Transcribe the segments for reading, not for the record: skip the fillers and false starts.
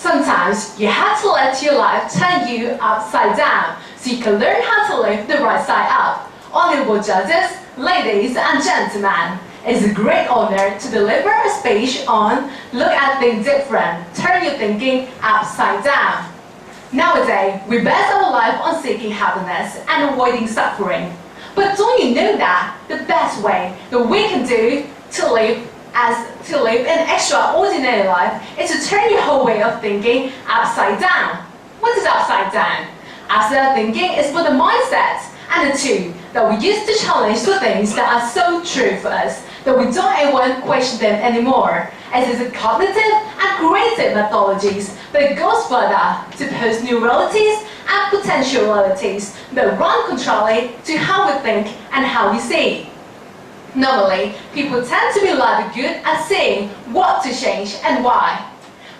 Sometimes you have to let your life turn you upside down so you can learn how to live the right side up. Honorable judges, ladies and gentlemen, it's a great honor to deliver a speech on Look at Things Different, Turn Your Thinking Upside Down. Nowadays, we base our life on seeking happiness and avoiding suffering. But don't you know that the best way that we can do to live an extraordinary life is to turn your whole way of thinking upside down. What is upside down? Upside thinking is for the mindset and the tool that we use to challenge the things that are so true for us that we don't even question them anymore. It is a cognitive and creative methodologies that goes further to pose new realities and potentialities that run contrary to how we think and how we see. Normally, people tend to be rather good at saying what to change and why.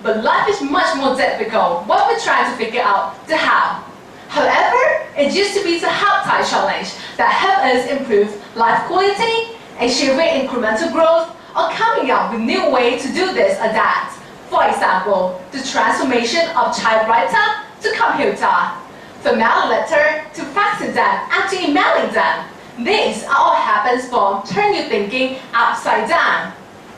But life is much more difficult when we're trying to figure out the how. However, it used to be the how-type challenge that helped us improve life quality, achieving incremental growth, or coming up with new ways to do this or that. For example, the transformation of typewriter to computer, from mail letter to faxing them and to emailing them. This all happens from turn your thinking upside down.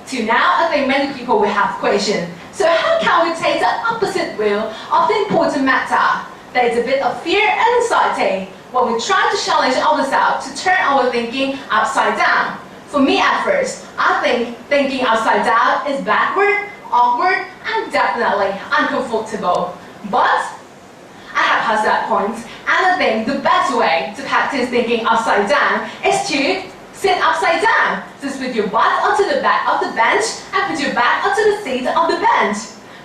Till now, I think many people will have questions. So how can we take the opposite view of the important matter? There is a bit of fear and anxiety when we try to challenge ourselves to turn our thinking upside down. For me at first, I think thinking upside down is backward, awkward, and definitely uncomfortable. But I have passed that point, and I think the best way to practice thinking upside down is to sit upside down. Just put your butt onto the back of the bench and put your back onto the seat of the bench.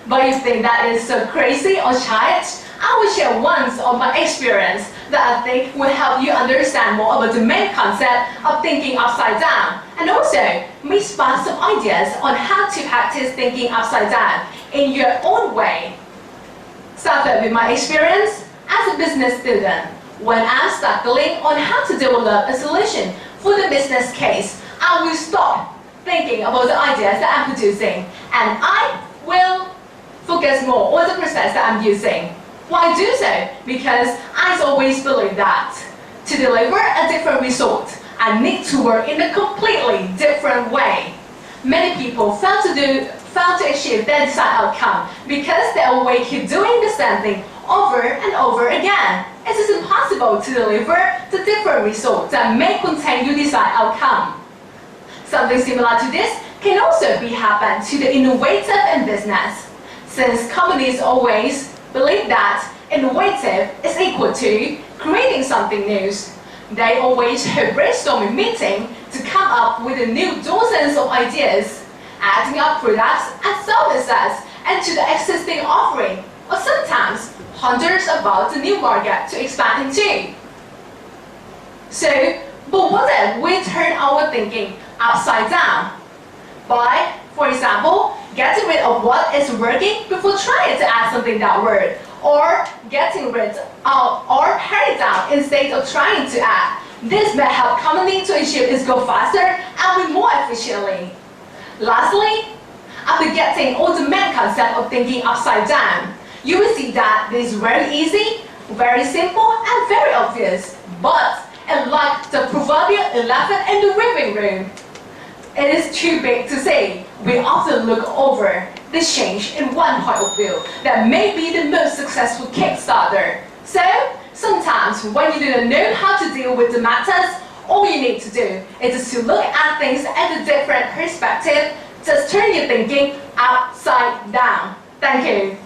But you think that is so crazy or childish? I will share one of my experience that I think will help you understand more about the main concept of thinking upside down, and also may spark some ideas on how to practice thinking upside down in your own way. Started with my experience as a business student. When I'm struggling on how to develop a solution for the business case, I will stop thinking about the ideas that I'm producing, and I will focus more on the process that I'm using. Why do so? Because I always believe that to deliver a different result, I need to work in a completely different way. Many people fail to achieve their desired outcome because they always keep doing the same thing over and over again. It is impossible to deliver the different result that may contain your desired outcome. Something similar to this can also be happen to the innovative in business, since companies always believe that innovative is equal to creating something new. They always hold brainstorming meeting to come up with a new dozens of ideas, adding up products and services into the existing offering, or sometimes hundreds about the new market to expand into. But what if we turn our thinking upside down? By, for example, getting rid of what is working before trying to add something that works, or getting rid of or pare it down instead of trying to add. This may help company to achieve its goal faster and with more efficiently. Lastly, after getting all the main concept of thinking upside down, you will see that this is very easy, very simple, and very obvious. But like the proverbial elephant in the living room, it is too big to say. We often look over this change in one point of view that may be the most successful Kickstarter. So, sometimes when you don't know how to deal with the matters, all you need to do is just to look at things at a different perspective. Just turn your thinking upside down. Thank you.